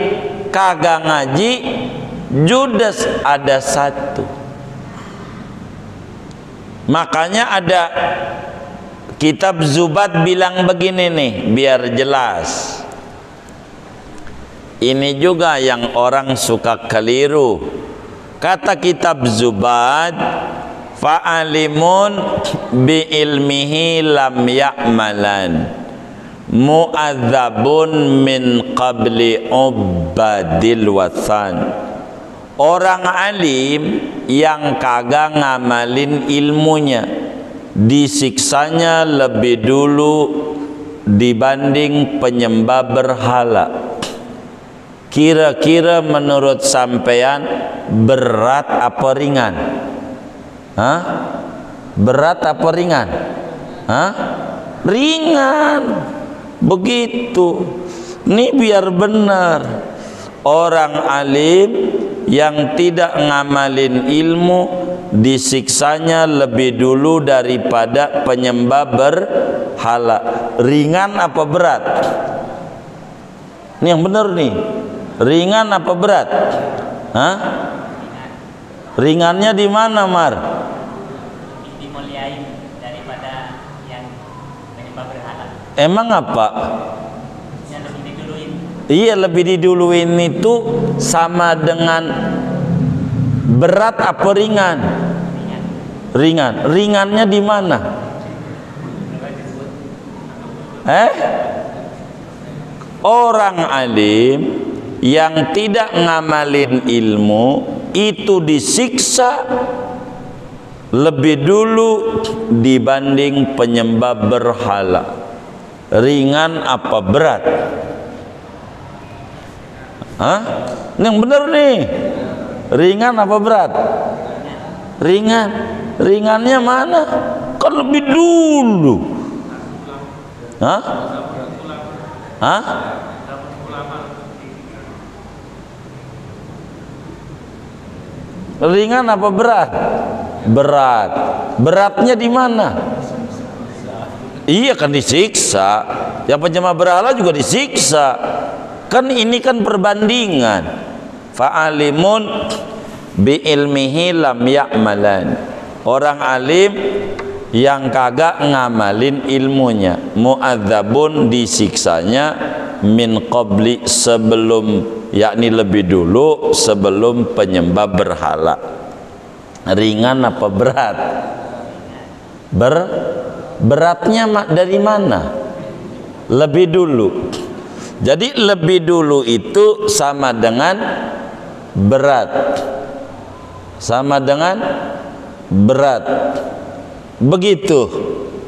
kagak ngaji, judes ada 1. Makanya ada kitab Zubat bilang begini nih, biar jelas. Ini juga yang orang suka keliru. Kata kitab Zubat, fa'alimun bi ilmihi lam ya'malan mu'adzabun min qabli ubadil wathan. Orang alim yang kagak ngamalin ilmunya disiksanya lebih dulu dibanding penyembah berhala. Kira-kira menurut sampean berat apa ringan? Hah? Berat apa ringan? Hah? Ringan. Begitu. Ini biar benar. Orang alim yang tidak ngamalin ilmu disiksanya lebih dulu daripada penyembah berhala. Ringan apa berat? Ini yang benar nih. Ringan apa berat? Hah? Ringannya di mana, Mar? Dimuliain daripada yang penyembah berhala. Emang apa? Yang lebih diduluin. Iya, lebih diduluin itu sama dengan berat apa ringan? Ringan. Ringannya di mana? Orang alim yang tidak ngamalin ilmu itu disiksa lebih dulu dibanding penyembah berhala. Ringan apa berat? Hah? Yang benar nih. Ringan apa berat? Ringan. Ringannya mana? Kan lebih dulu. Hah? Hah? Ringan apa berat? Berat. Beratnya di mana? Iya kan disiksa. Yang penyembah berhala juga disiksa. Kan ini kan perbandingan. Fa'alimun bi ilmihi lam ya'malan. Orang alim yang kagak ngamalin ilmunya, mu'adzabun disiksanya min qabli sebelum, yakni lebih dulu sebelum penyembah berhala. Ringan apa berat? Beratnya dari mana? Lebih dulu. Jadi lebih dulu itu sama dengan berat. Sama dengan berat. Begitu.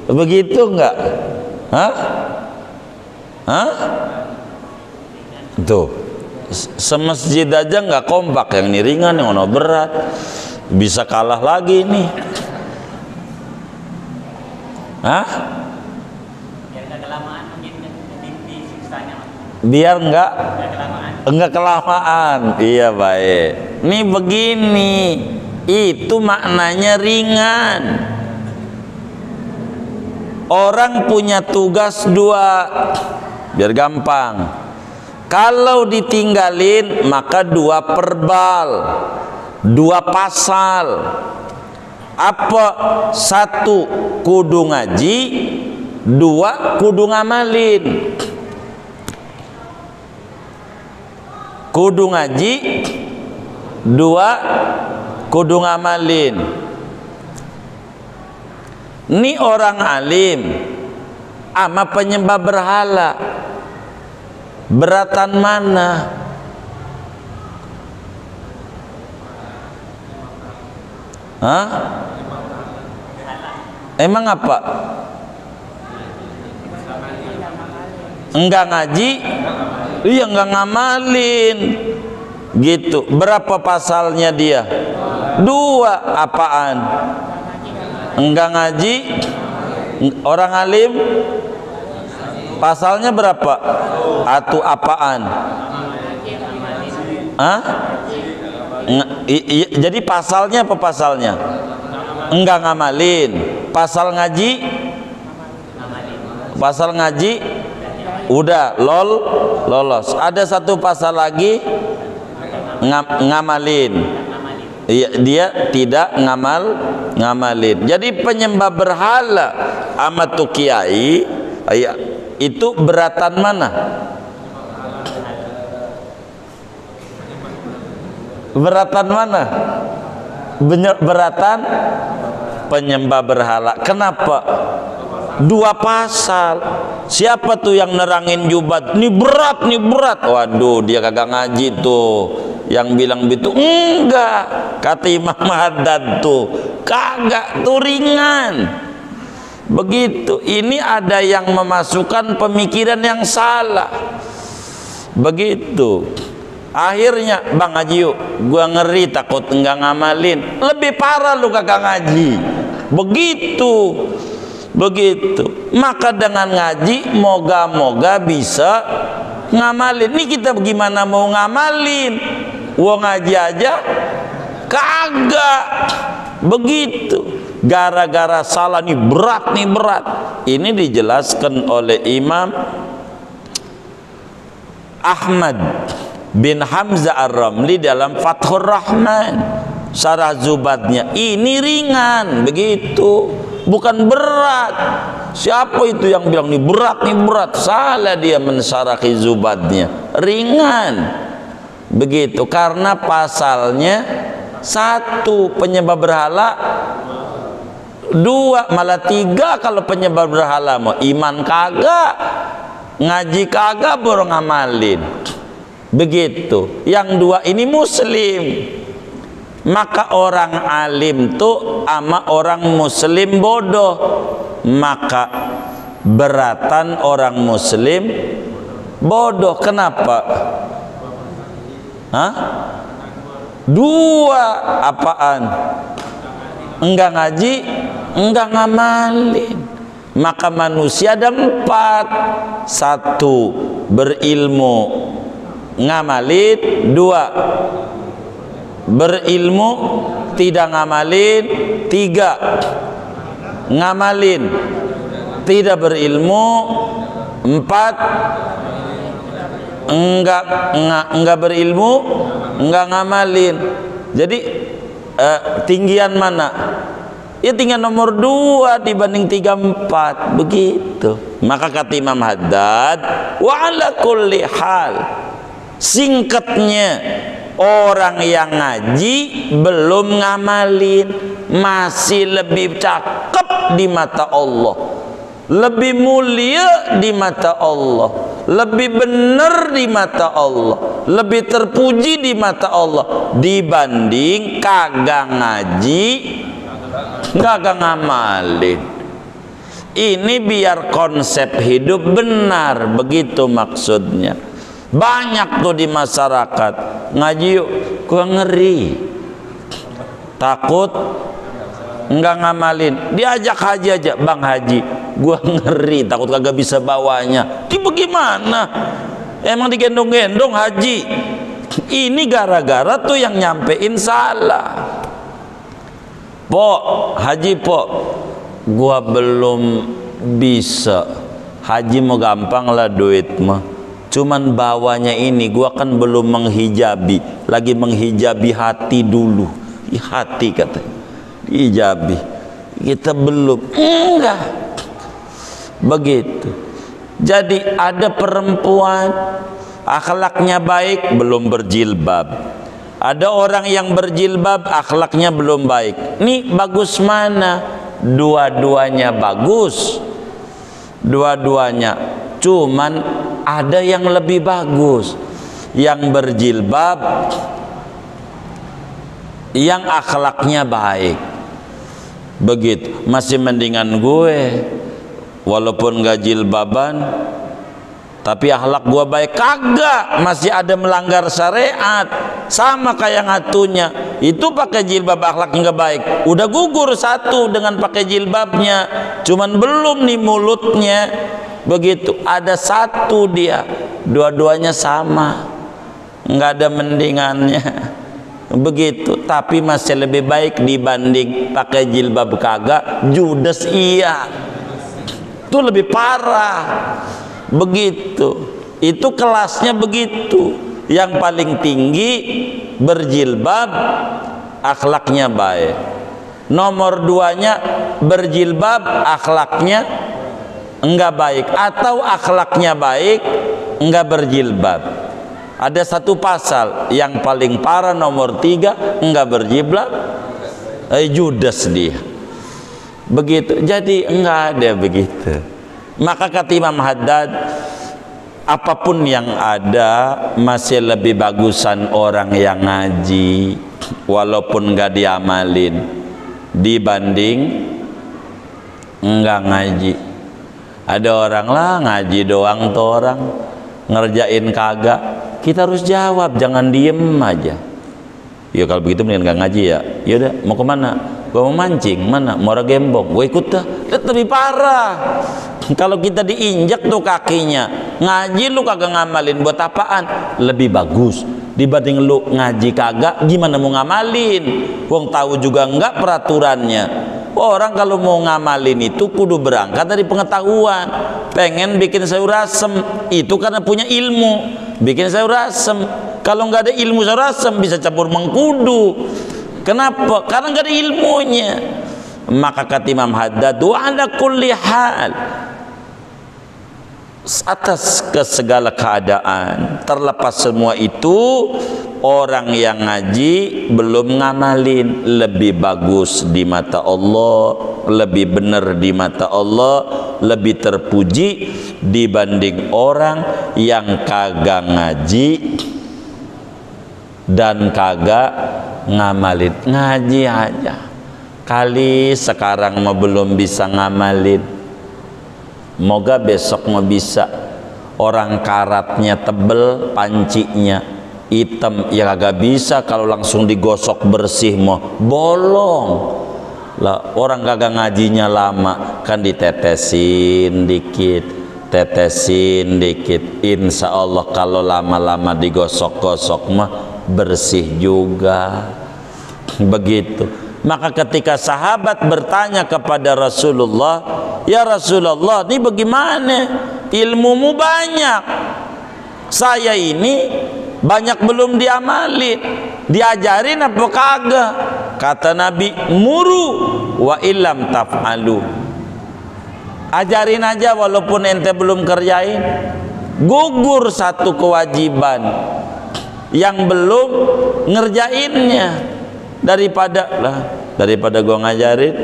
Begitu enggak? Hah? Hah? Tuh. Semasjid aja enggak kompak, yang ini ringan, yang ono berat. Bisa kalah lagi nih. Hah? Biar nggak kelamaan mungkin disiksanya. Biar enggak kelamaan. Enggak kelamaan. Iya baik. Nih begini. Itu maknanya ringan. Orang punya tugas dua, biar gampang. Kalau ditinggalin maka 2 perbal, 2 pasal. Apa? 1 kudu ngaji, 2 kudu ngamalin. Kudu ngaji, 2 kudu ngamalin. Ini orang alim ama penyembah berhala, beratan mana? Hah? Emang apa? Enggak ngaji? Iya, enggak ngamalin. Gitu. Berapa pasalnya dia? 2. Apaan? Enggak ngaji? Orang alim? Pasalnya berapa? Atau apaan? Hah? Jadi pasalnya apa pasalnya? Enggak ngamalin. Pasal ngaji? Pasal ngaji? Udah lolos. Ada 1 pasal lagi ngamalin. Dia tidak ngamalin. Jadi penyembah berhala sama tu kiai itu beratan mana? Beratan mana? Beratan penyembah berhala. Kenapa? 2 pasal. Siapa tuh yang nerangin Jubat? Ini berat. Waduh, dia kagak ngaji tuh. Yang bilang begitu enggak, kata Imam Haddad tuh kagak, tuh ringan. Begitu. Ini ada yang memasukkan pemikiran yang salah. Begitu. Akhirnya, Bang ngaji yuk, gua ngeri takut enggak ngamalin. Lebih parah lu kagak ngaji. Begitu. Maka dengan ngaji moga-moga bisa ngamalin. Ini kita gimana mau ngamalin? Wong ngaji aja kagak. Begitu. Gara-gara salah nih berat. Ini dijelaskan oleh Imam Ahmad bin Hamzah Ar-Ramli dalam Fathur Rahman, syarah Zubadnya. Ini ringan, begitu, bukan berat. Siapa itu yang bilang nih berat? Salah dia mensyarahi Zubadnya. Ringan. Begitu, karena pasalnya 1 penyembah berhala, 2 malah 3 kalau penyembah berhala mau iman kagak, ngaji kagak, baru ngamalin. Begitu. Yang 2 ini muslim. Maka orang alim tuh ama orang muslim bodoh. Maka beratan orang muslim bodoh. Kenapa? Hah? Dua apaan? Enggak ngaji, enggak ngamalin. Maka manusia ada empat. Satu, berilmu ngamalin. Dua, berilmu tidak ngamalin. Tiga, ngamalin tidak berilmu. Empat, enggak berilmu, enggak ngamalin. Jadi tinggian mana? Ya tinggal nomor 2 dibanding 3, 4 begitu. Maka kata Imam Haddad, wa ala kulli hal, singkatnya orang yang ngaji belum ngamalin masih lebih cakep di mata Allah, lebih mulia di mata Allah, lebih benar di mata Allah, lebih terpuji di mata Allah dibanding kagak ngaji, kagak ngamalin. Ini biar konsep hidup benar, begitu maksudnya. Banyak tuh di masyarakat ngaji yuk, gua ngeri, takut enggak ngamalin. Diajak haji aja, bang haji, gua ngeri, takut kagak bisa bawanya. Ini bagaimana? Emang digendong-gendong haji? Ini gara-gara tuh yang nyampein salah. Po, haji po, gua belum bisa. Haji mau gampang lah duit mah, cuman bawanya ini gua kan belum menghijabi, lagi menghijabi hati dulu. Hati katanya hijabi, kita belum. Enggak begitu. Jadi ada perempuan akhlaknya baik belum berjilbab, ada orang yang berjilbab akhlaknya belum baik. Nih bagus mana? Dua-duanya bagus, dua-duanya, cuman ada yang lebih bagus, yang berjilbab, yang akhlaknya baik. Begitu. Masih mendingan gue walaupun gak jilbaban tapi akhlak gue baik. Kagak, masih ada melanggar syariat, sama kayak ngatunya itu pakai jilbab akhlaknya gak baik, udah gugur satu dengan pakai jilbabnya, cuman belum nih mulutnya. Begitu, ada satu dia, dua-duanya sama, nggak ada mendingannya. Begitu, tapi masih lebih baik dibanding pakai jilbab kagak, judes iya, itu lebih parah. Begitu, itu kelasnya begitu. Yang paling tinggi berjilbab, akhlaknya baik. Nomor 2-nya berjilbab, akhlaknya enggak baik, atau akhlaknya baik enggak berjilbab. Ada satu pasal yang paling parah, nomor 3, enggak berjilbab, judes dia. Begitu. Jadi enggak ada begitu. Maka kata Imam Haddad, apapun yang ada masih lebih bagusan orang yang ngaji walaupun enggak diamalin dibanding enggak ngaji. Ada orang lah ngaji doang tuh orang, ngerjain kagak. Kita harus jawab, jangan diem aja. Ya kalau begitu mendingan gak ngaji ya. Yaudah, mau kemana? Gua mau mancing. Mana? Muara Gembong. Gua ikut dah. Lebih parah. Kalau kita diinjak tuh kakinya, ngaji lu kagak ngamalin, buat apaan? Lebih bagus dibanding lu ngaji kagak, gimana mau ngamalin? Wong tahu juga enggak peraturannya. Orang kalau mau ngamalin itu kudu berangkat dari pengetahuan. Pengen bikin sayur asem, itu karena punya ilmu. Bikin sayur asem. Kalau nggak ada ilmu sayur asem bisa campur mengkudu. Kenapa? Karena nggak ada ilmunya. Maka kata Imam Haddad, wa ala kulli hal, atas ke segala keadaan, terlepas semua itu, orang yang ngaji belum ngamalin lebih bagus di mata Allah, lebih benar di mata Allah, lebih terpuji dibanding orang yang kagak ngaji dan kagak ngamalin, ngaji aja. Kali sekarang mah belum bisa ngamalin, moga besok mah bisa. Orang karatnya tebel, pancinya hitam, ya kagak bisa kalau langsung digosok bersih mah bolong lah. Orang kagak ngajinya lama kan ditetesin dikit, tetesin dikit, insya Allah kalau lama-lama digosok-gosok mah bersih juga. Begitu. Maka ketika sahabat bertanya kepada Rasulullah, ya Rasulullah, ini bagaimana? Ilmumu banyak, saya ini banyak belum diamali, diajarin apa kagak? Kata Nabi, muru wa illam taf'alu, ajarin aja walaupun ente belum kerjain. Gugur satu kewajiban yang belum ngerjainnya. Daripada gua ngajarin,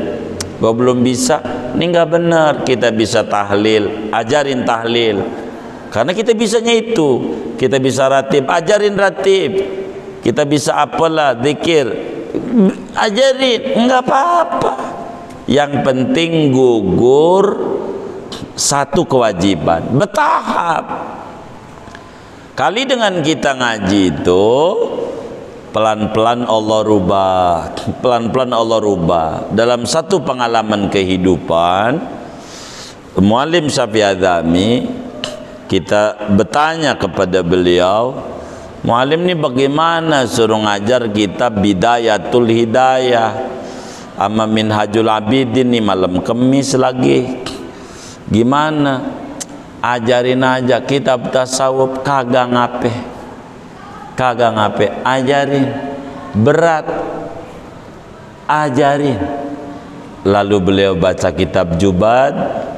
gua belum bisa, ini nggak benar. Kita bisa tahlil, ajarin tahlil, karena kita bisanya itu. Kita bisa ratib, ajarin ratib. Kita bisa apalah, zikir, ajarin, nggak apa-apa. Yang penting gugur satu kewajiban, bertahap. Kali dengan kita ngaji itu pelan-pelan Allah rubah, pelan-pelan Allah rubah. Dalam satu pengalaman kehidupan, Muallim Syafi'i Adzami, kita bertanya kepada beliau, Muallim ini bagaimana suruh ngajar kita Bidayatul Hidayah sama Minhajul Abidin, nih malam Kemis lagi, gimana? Ajarin aja kitab tasawuf, kagak ngape, kagak ngape, ajarin. Berat, ajarin. Lalu beliau baca kitab Jubad,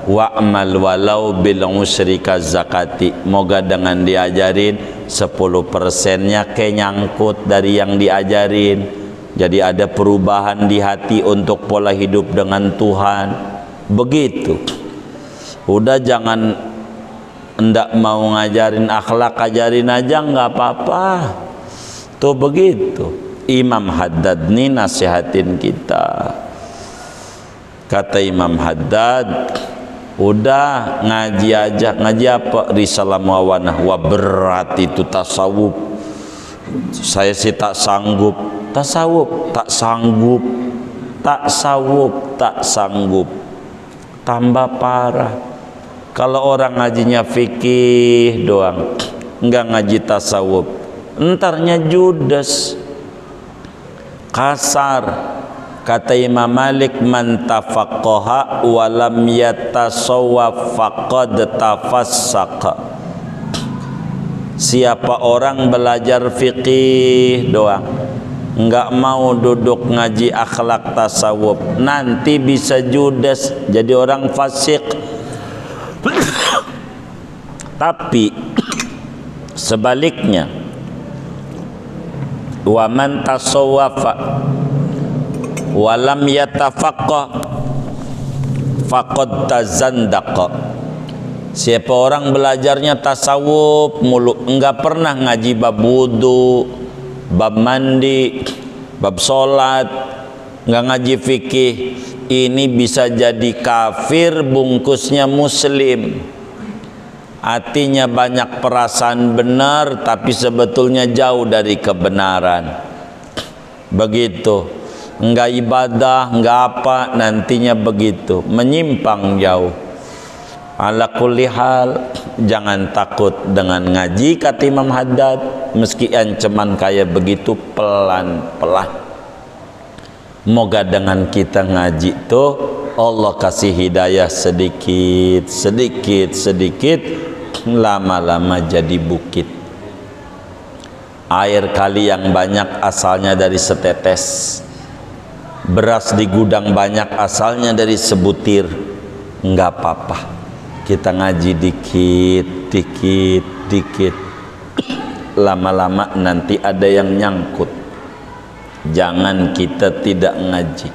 wa'mal walau bil usrika zakati, moga dengan diajarin 10%-nya kenyangkut dari yang diajarin, jadi ada perubahan di hati untuk pola hidup dengan Tuhan. Begitu. Udah jangan ndak mau ngajarin akhlak, ajarin aja nggak apa-apa. Tuh begitu. Imam Haddad nih nasihatin kita. Kata Imam Haddad, udah ngaji aja. Ngaji apa? Risalah Muawanah. Wah berat itu tasawuf. Saya sih tak sanggup. Tasawuf tak sanggup. Tasawuf tak sanggup. Tambah parah. Kalau orang ngajinya fikih doang, enggak ngaji tasawuf, entarnya judes, kasar. Kata Imam Malik, man tafaqqaha wa lam yatasawwaf faqad tafassaqa. Siapa orang belajar fikih doang, enggak mau duduk ngaji akhlak tasawuf, nanti bisa judes, jadi orang fasik. Tapi sebaliknya, wa man tasawwafa wa lam yatafaqqa faqad tazandaqa. Siapa orang belajarnya tasawuf mulu, enggak pernah ngaji bab wudu, bab mandi, bab salat, enggak ngaji fikih, ini bisa jadi kafir bungkusnya muslim. Hatinya banyak perasaan benar tapi sebetulnya jauh dari kebenaran. Begitu. Enggak ibadah, enggak apa, nantinya begitu, menyimpang jauh. Ala kulli hal, jangan takut dengan ngaji, kata Imam Haddad. Meski ancaman kayak begitu, pelan-pelan. Moga dengan kita ngaji tuh Allah kasih hidayah sedikit, sedikit, sedikit, lama-lama jadi bukit. Air kali yang banyak asalnya dari setetes, beras di gudang banyak asalnya dari sebutir. Enggak apa-apa, kita ngaji dikit, dikit, dikit, lama-lama nanti ada yang nyangkut. Jangan kita tidak ngaji,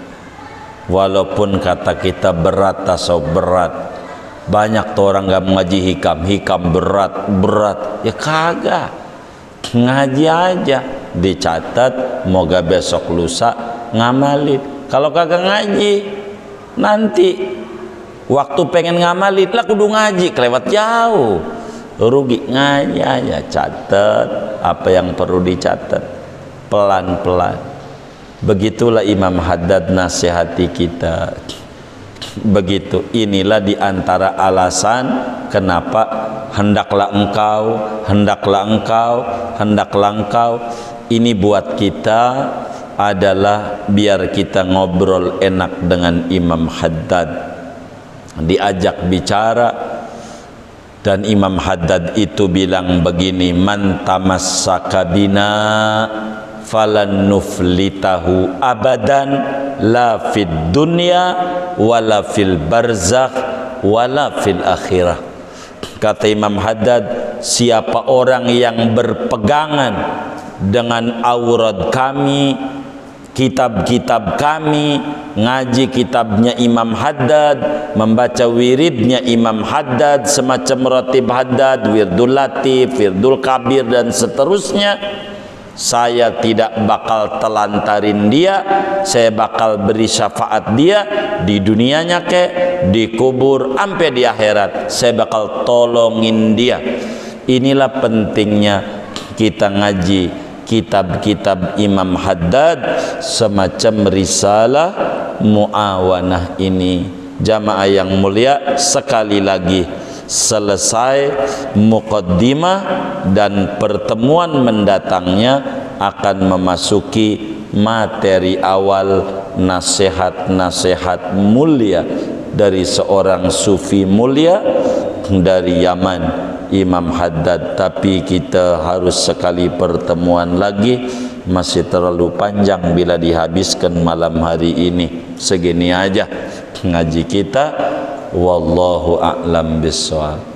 walaupun kata kita berat, tasawuf berat. Banyak tuh orang gak ngaji hikam, hikam berat, berat. Ya kagak, ngaji aja. dicatat, moga besok lusa ngamalin. Kalau kagak ngaji, nanti waktu pengen ngamalin lah kudu ngaji, kelewat jauh, rugi. Ngaji aja, catat apa yang perlu dicatat pelan-pelan. Begitulah Imam Haddad nasihati kita. Begitu, inilah diantara alasan kenapa hendaklah engkau, hendaklah engkau, hendaklah engkau. Ini buat kita adalah biar kita ngobrol enak dengan Imam Haddad, diajak bicara. Dan Imam Haddad itu bilang begini, man tamassaka bina falan nuflitahu abadan la fid dunya wala fil barzakh wala fil akhirah. Kata Imam Haddad, siapa orang yang berpegangan dengan aurat kami, kitab-kitab kami, ngaji kitabnya Imam Haddad, membaca wiridnya Imam Haddad, semacam Ratib Haddad, Wirdul Latif, Wirdul Kabir dan seterusnya, saya tidak bakal telantarin dia, saya bakal beri syafaat dia di dunianya ke, di kubur, sampai di akhirat saya bakal tolongin dia. Inilah pentingnya kita ngaji kitab-kitab Imam Haddad semacam risalah muawanah ini. Jamaah yang mulia, sekali lagi selesai muqaddimah dan pertemuan mendatangnya akan memasuki materi awal nasihat-nasihat mulia dari seorang sufi mulia dari Yaman, Imam Haddad. Tapi kita harus sekali pertemuan lagi, masih terlalu panjang bila dihabiskan malam hari ini. Segini aja ngaji kita. Wallahu a'lam bishawab.